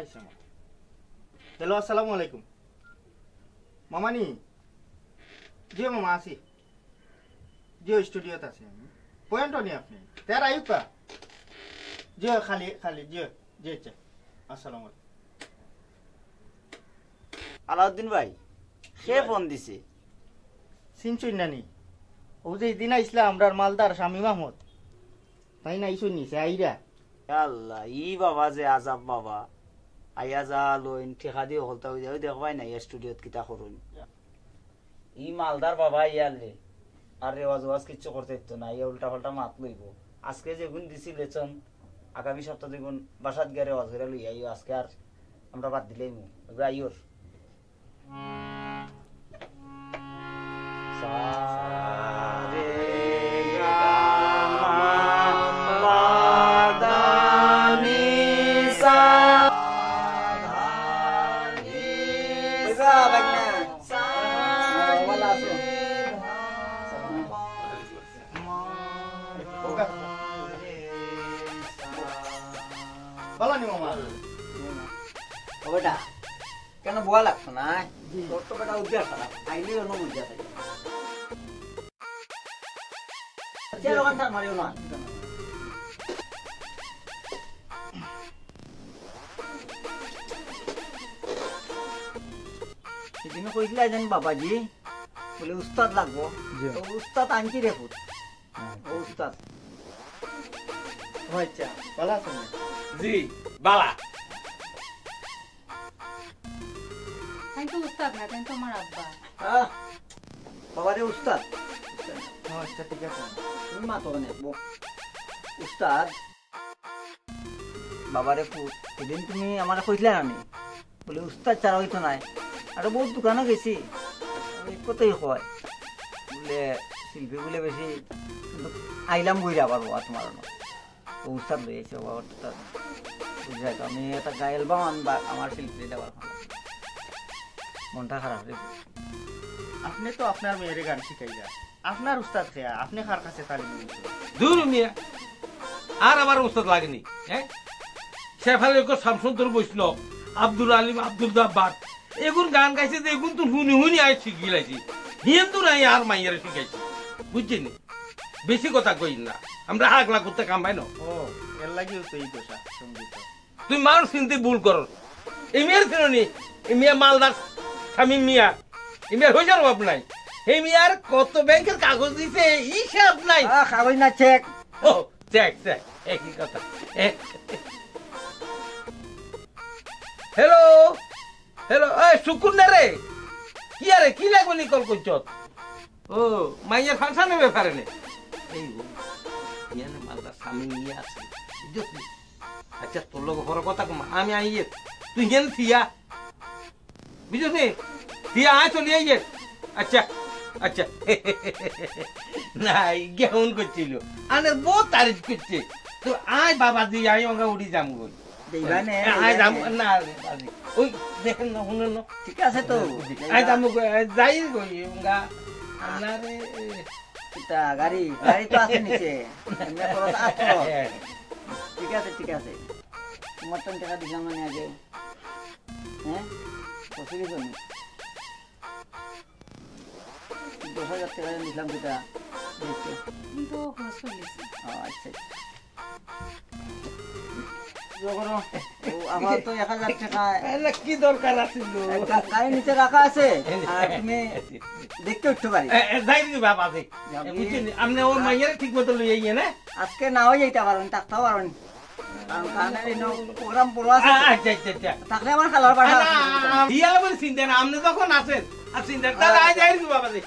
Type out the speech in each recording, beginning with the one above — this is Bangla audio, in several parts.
আইছে আমার। হ্যালো আসসালামু আলাইকুম মামানি। জিও মামা আসি, জিও স্টুডিওতে আছি আমি। পয়েন্ট নি আপনি তার আয়ুক কা জিও খালি খালি জিও জিয়েছে। আসসালামু আলাইকুম। আলাউদ্দিন ভাই কে ফোন দিছে? চিনছুই নানি ও যে দিন আইসলা আমরার মালদার স্বামী মাহমুদ তাই না ইসুই নিছে আইরা। আল্লাহ ই বাবা যে আজাব বাবা আইয়া যা লইন ঠেকা দিয়ে হলতা হয়ে যাবে দেখবাই না স্টুডিওত কিতা করুন। ই মালদার বাবা ইয়ালে আর রেওয়াজ ওয়াজ কিচ্ছু করতে দিত না, ইয়া উল্টা পাল্টা মাত লইব। আজকে যেগুন দিছি লেচন আগামী সপ্তাহ যেগুন বাসাত গিয়ে রেওয়াজ করে লই আইও, আজকে আর আমরা বাদ দিলেই মু আইওর কেন বোয়া লাগতো না? তোর তো বেটা উদ্যাস খারাপ আইলে অন্য বুঝা থাকে মারিও না। সেদিন কইলা জানি বাবাজি বলে উস্তাদ লাগবো, তো উস্তাদ আনছি রে ফুট ও উস্তাদ। আচ্ছা বালা আছেন? জি বালা। তাই তো উস্তাদ না, তাই তো আমার আব্বা। বাবা রে উস্তাদ। আচ্ছা ঠিক আছে তুমি মা তো নেবো উস্তাদ বাবারে ফুট। সেদিন তুমি আমার কইলা না বলে উস্তাদ ছাড়া হইতো নাই। আর বহুত দোকানে গেছি কতই হয় বলে শিল্পী বলে বেশি আইলাম বইরা পারবো আর তোমার তো উস্তাদ লইছে বাবা বুঝাই। তো আমি একটা গায়ে অ্যালবাম আনবা আমার শিল্পী দেওয়ার মনটা খারাপ রে। আপনি তো আপনার মেয়ের গান শিখাইলা, আপনার উস্তাদ খেয়া আপনি কার কাছে তালিম নিয়েছেন? দূর মিয়া আর আমার উস্তাদ লাগেনি। হ্যাঁ শেফালি শামসুন্দর বৈষ্ণব, আব্দুল আলিম, আব্দুল জব্বার এগুন গান গাইছে যে এগুন তো হুনি হুনি আয় শিখি লাইছি হিন্দু নাই আর মাইয়ারে শিখাইছি বুঝছেন। বেশি কথা কই না, আমরা আগলা করতে কামাই না। ও এর লাগিও তো এই দোষা সঙ্গীত। তুই মানুষ চিনতে ভুল কর। এই মেয়ের চিনি এই মেয়ে মালদার স্বামী মিয়া, এই মেয়ের হয়ে যাওয়ার অভাব নাই। এই মেয়ার কত ব্যাংকের কাগজ দিছে হিসাব নাই। কাগজ না চেক। ও চেক চেক একই কথা। হ্যালো হ্যালো শুকুর না রে কি আরে কি লাগবে নি কল করছ? ও মাইয়ার ফাংশনের ব্যাপারে নে এই ইয়ানে মালদার স্বামী নিয়ে আসে। আচ্ছা তোর লোক বড় কথা কম আমি আইয়ে তুই গেন থিয়া বুঝছিস নি থিয়া আয় চলি আইয়ে। আচ্ছা আচ্ছা নাই কেমন করছিল আনে বহুত তারিফ করছে তো আয় বাবা দিয়ে আই ওঙ্গা উড়ি যাম গই আয় যাম না ওই দেখেন না শুনেন না ঠিক আছে তো আয় যাম যাই গই ওঙ্গা আনারে এটা গাড়ি গাড়ি তো আছে নিচে এমনি খরচ আছে। ঠিক আছে ঠিক আছে তোমার তো টাকা দিলাম মানে আগে। হ্যাঁ কত কি জন্য 10,000 টাকা দিলাম যেটা কিন্তু খরচ করে গেছি। আচ্ছা আমার তো 1000 টাকা কি দরকার আছিল গাড়ি নিচে রাখা আছে আর তুমি দেখতে উঠতে পারি যাই দিবি বাবা দেখ বুঝছেন আপনি ওর মাইয়ারে ঠিক মতো লই আইয়ে না আজকে নাও যাইতে পারেন থাকতেও পারেন কারণ কানের এই প্রোগ্রাম পড়ো আছে। আচ্ছা আচ্ছা আচ্ছা থাকলে আমার খালার বাড়া দিয়া বলে চিন্তা না আপনি যখন আছেন আর চিন্তা তাহলে আজ যাই দিবি বাবা দেখ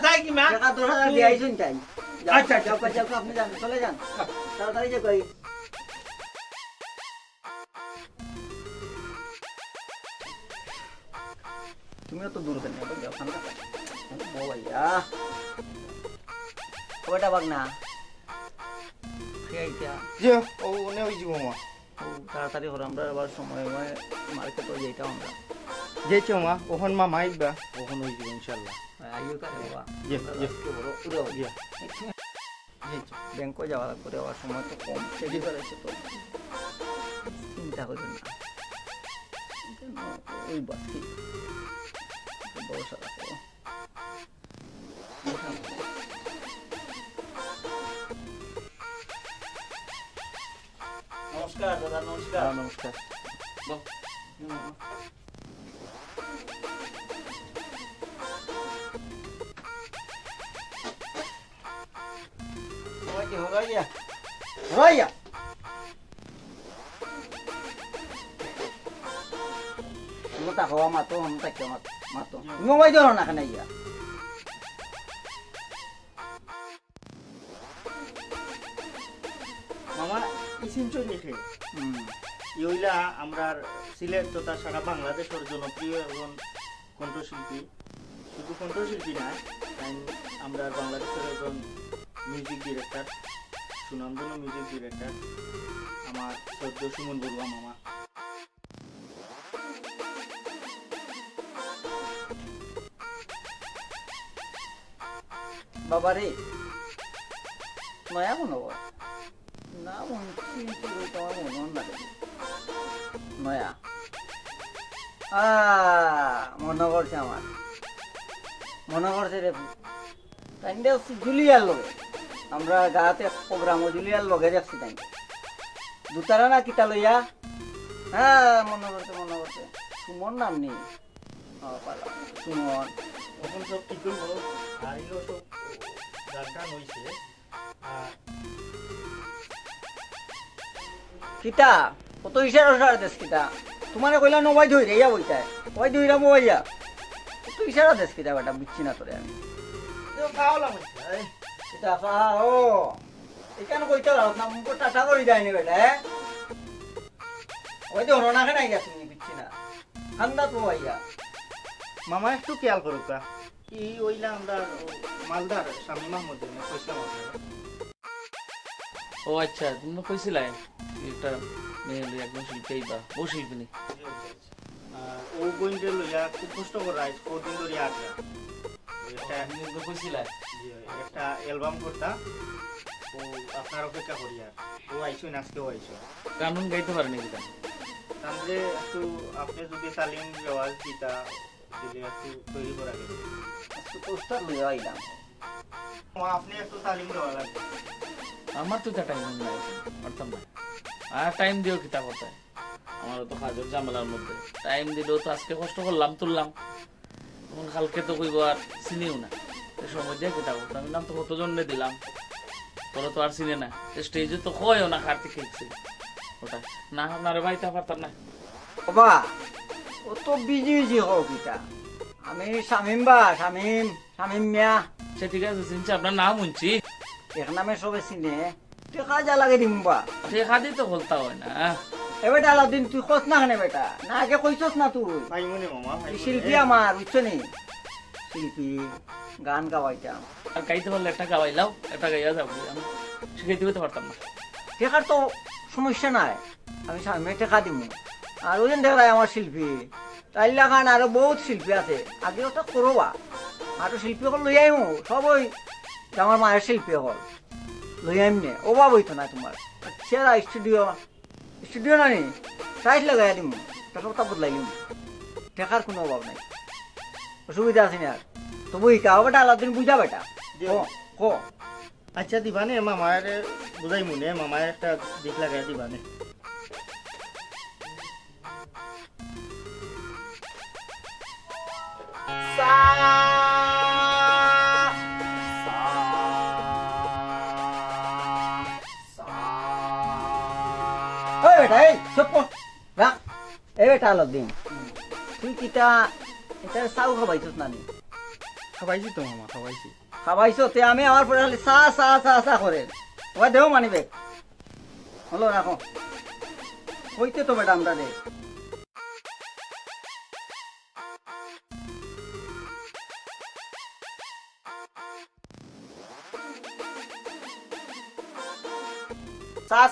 যাই কি মা টাকা 10,000 দিয়ে আইছেন তাই। আচ্ছা যাও যাও আপনি যান চলে যান তাড়াতাড়ি যে কই। তুমিও তো দূর কেন যাও খানটা ও ভাইয়া ওটা বাগ না খেয়াইটা যে ও নে ওই জীবন মা ও তাড়াতাড়ি হলো আমরা আবার সময় মার্কেটে যাইতাম আমরা যেছো মা ওখান মা মাইবা ওখান ওই জীবন ইনশাআল্লাহ আইও কারে বাবা জি জি কে বড় উড়ো জি যেছো ব্যাংকে যাওয়ার পরে আবার সময় তো কম সেটি করেছে তো চিন্তা করবেন না ওই বাকি ভরসা রাখো। নমস্কার দাদা, নমস্কার। নমস্কার। মোবাইল ধরো না কেন ইয়া মামা ইসিনচই লিখে ইউলা আমরা সিলেট তথা সারা বাংলাদেশের জনপ্রিয় এবং কণ্ঠশিল্পী, শুধু কণ্ঠশিল্পী না, আমরা বাংলাদেশের একজন মিউজিক ডিরেক্টর, সুনামধন্য মিউজিক ডিরেক্টর আমার শ্রদ্ধ সুমন বড়ুয়া মামা। বাবা রে নয়া মনে না নয়া মনে করছে আমার মনে করছে রে তাই জুলিয়ার লগে আমরা গাতে প্রোগ্রাম জুলিয়ার লগে দেখছি তাই দুতারা না কিতা লইয়া হ্যাঁ মনে করছে সুমন নাম নেই সুমন এখন সব ঠিক হলো আইলো সব গানটা হইছে কিতা কত ইশারা দেশ কিতা তোমারে কইলা নবাই ধইরে ইয়া বইতা ওই ধইরা বইয়া কত ইশারা দেশ কিতা বেটা বুঝছি না তোরে আমি তো খাওয়ালাম কিতা খাও এখানে কইতা রাও না মুখ টাটা করি যায়নি বেটা ওই তো রোনা কেন আইয়া তুমি বুঝছি না ঠান্ডা তো আইয়া মামা একটু খেয়াল করুকা কি ওইলা আমরা মালদার স্বামী মাহমুদ কইছিলাম। ও আচ্ছা, তুমি কইছিলা একটা মেয়ে একদম শিল্পী বা ও শিল্পী নেই ও গোয়েন্ডে লইয়া খুব কষ্ট করে আইস কদিন ধরে আটটা এটা কইছিলা একটা অ্যালবাম করতা ও আপনার অপেক্ষা করি আর ও আইসো আজকেও আইসো গান গাইতে পারে নাকি তাহলে একটু আপনি যদি তালিম রেওয়াজ দিতা দিলে একটু তৈরি করা গেল একটু পোস্টার লইয়া আইলাম আপনি একটু তালিম দেওয়া লাগবে। আমার তো টাইম নাই পারতাম না আর টাইম দিও কিতা করতে আমারও তো কাজের ঝামেলার মধ্যে টাইম দিলেও তো আজকে কষ্ট করলাম তুললাম তখন কালকে তো কইব আর চিনিও না সময় দিয়ে কিতা করতে আমি নাম তো কতজনে দিলাম তোরা তো আর চিনে না স্টেজে তো কয়ও না কার্তিক খেয়েছে ওটা না আপনারে বাইতে পারতাম না বাবা ও তো বিজি হোক কিতা আমি শামিম শামিম মিয়া সে ঠিক আছে চিনছি আপনার নাম শুনছি এক নামে সবে চিনে টেকা যা লাগে দিমবা দেখা দিই তো বলতা হয় না এ বেটা আলাদিন তুই খোঁজ না খানে বেটা না আগে কইছস না তুই ভাই মনে মামা ভাই শিল্পী আমার বুঝছো নি শিল্পী গান গাওয়াইতাম আর গাইতে পারলে একটা গাওয়াইলাও একটা গাইয়া যাবো আমি শিখাইতে হতে পারতাম না টেকার তো সমস্যা নাই আমি সামনে টেকা দিব আর ওই দেখা আমার শিল্পী তাইলা খান আরো বহুত শিল্পী আছে আগে ওটা করবা আরো শিল্পী হল লই আইমু সব ওই আমার মায়ের শিল্পী হল লই আইম নে অভাব হইতো না তোমার সেরা স্টুডিও না নি টাইট লাগাই দিম টাকা তা বদলাইলিম টেকার কোনো অভাব নাই অসুবিধা আছে না তবু ইকাও বেটা আলাদিন বুঝা বেটা ক আচ্ছা দিবানে মামার বুঝাই মনে মামার একটা দিক লাগাই দিবানে বেটা এই চুপ রাখ এ বেটা আলাদিন তুই কিটা এটা চাউ খাবাইছিস না নি খাবাইছি তো মামা খাবাইছি খাবাইছো তে আমি আমার পরে খালি চা চা চা চা করে ওই দেও মানিবে হলো রাখো হইতে তো বেটা আমরা দে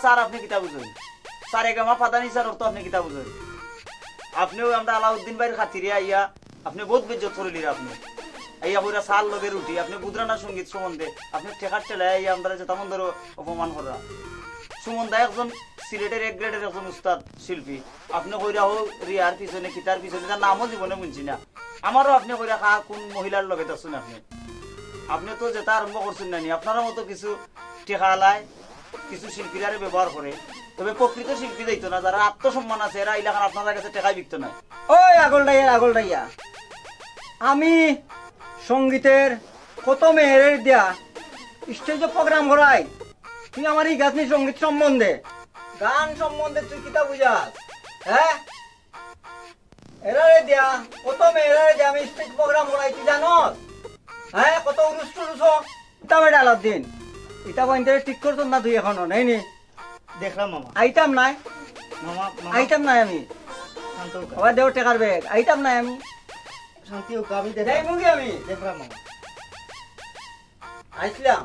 স্যার আপনি কিতা বুঝুন সারে গামা পাতানি স্যার তো আপনি কিতা বুঝুন আপনিও আমরা আলাউদ্দিন ভাইয়ের খাতিরে আইয়া আপনি বহুত বেজ্জত করিলি আপনি আইয়া কইরা সাল লগে রুটি আপনি বুদরানা সঙ্গীত সম্বন্ধে আপনি ঠেকার ঠেলায় আইয়া আমরা যেমন ধরো অপমান করা সুমন দা একজন সিলেটের এক গ্রেডের একজন উস্তাদ শিল্পী, আপনি কইরা হো রিয়ার পিছনে কিতার পিছনে, তার নামও জীবনে শুনছি না। আমারও আপনি কইরা কোন মহিলার লগে দেখছেন আপনি তো যেটা আরম্ভ করছেন না, আপনার মতো কিছু টেকালায় কিছু শিল্পীরারে ব্যবহার করে, তবে প্রকৃত শিল্পী দিত না, যারা আত্মসম্মান আছে এরা এলাকার আপনার কাছে টেকাই বিকত না। ওই আগলটাইয়া আমি সঙ্গীতের কত মেয়ের দিয়া স্টেজে প্রোগ্রাম করাই, তুই আমার এই গাছনি সঙ্গীত সম্বন্ধে গান সম্বন্ধে তুই কিতা বুঝাস? হ্যাঁ, এরারে দিয়া কত মেয়েরারে দিয়া আমি স্টেজ প্রোগ্রাম করাই, তুই জানস? হ্যাঁ, কত উরুস টুরুস ইতা বেটা আলাদ দিন ইতা বাইন্দে ঠিক করছ না তুই এখনো নাই নি? দেখলাম মামা, আইতাম নাই মামা আইতাম নাই আমি, শান্ত হোক, আবার দেও টেকার ব্যাগ আইতাম নাই আমি, শান্তি হোক, আমি যাই দেখলাম, মুগি আমি দেখলাম মামা, আইছিলাম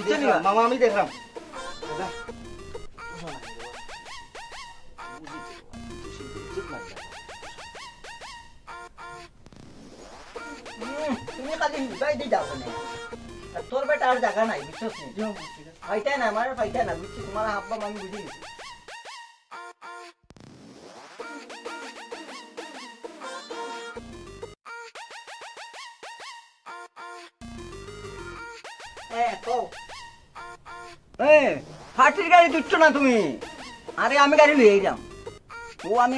দেখলাম মামা, আমি দেখলাম। দাদা তুমি খালি হিবাই দিয়ে যাবো না, আর তোর বেটা আর জায়গা নাই, বুঝছিস নি? ফাইটাই না আমার, ফাইটাই না, বুঝছি তোমার হাব্বা আমি বুঝে গেছি। ফাটির গাড়ি দিচ্ছ না তুমি? আরে আমি গাড়ি লিয়ে যাম, ও আমি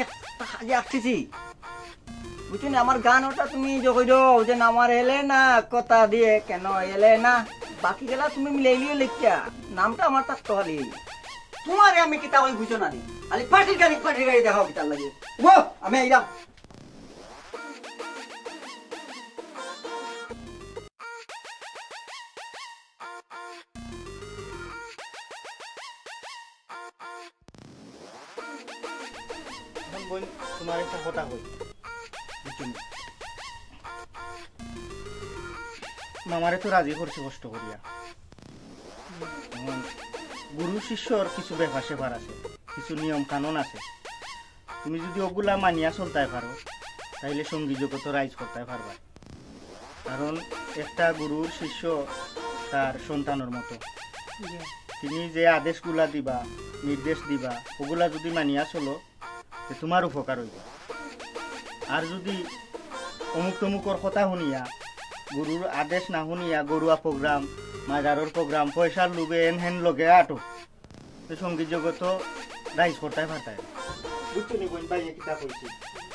কাজে আসতেছি, বুঝছো না? আমার গান ওটা তুমি যে আমার এলে না কথা দিয়ে কেন এলে না, বাকি গেলা তুমি মিলাইলিও লিখিয়া নামটা আমার তার তোহালি, তোমারে আমি কিতা ওই বুঝো না নি, খালি ফাটির গাড়ি দেখাও কিতার লাগে। ও আমি আইলাম। বোন, তোমার একটা কথা কই, মামারে তো রাজি করছে কষ্ট করিয়া, গুরু শিষ্যর কিছু ব্যাপার সেপার আছে, কিছু নিয়ম কানুন আছে, তুমি যদি ওগুলা মানিয়া চলতে পারো তাইলে সঙ্গীত জগৎ রাইজ করতে পারবা, কারণ একটা গুরুর শিষ্য তার সন্তানের মতো, তিনি যে আদেশগুলা দিবা নির্দেশ দিবা ওগুলা যদি মানিয়া চলো তোমার উপকার হইব। আর যদি অমুক তমুকর কথা শুনিয়া গুরুর আদেশ না শুনিয়া গরুয়া প্রোগ্রাম মাজারর প্রোগ্রাম পয়সার লোভে এন হেন লগে আটো সঙ্গীত জগত রাইজ করতে পারতাই, বুঝছো নি বোন ভাই কিতা কইছি,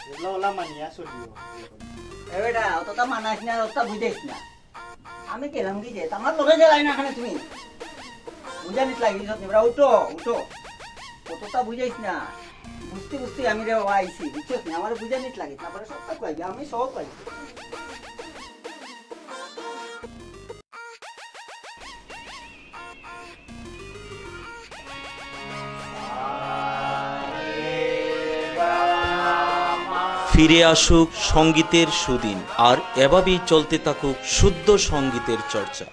এগুলা ওলা মানিয়া চলিও। এবেটা অতটা মানাস না, অতটা বুঝাইস না, আমি কেলাম কি যে আমার লগে গেলাই না এখানে, তুমি বুঝানিস লাগিস এবার উঠো উঠো, অতটা বুঝাইস না, বুঝতে বুঝতে আমি রে বাবা আইছি, বুঝছিস না? আমার বুঝানিস লাগিস না, পরে সবটা কইবি, আমি সব পাইছি। ফিরে আসুক সঙ্গীতের সুদিন, আর এভাবেই চলতে থাকুক শুদ্ধ সঙ্গীতের চর্চা।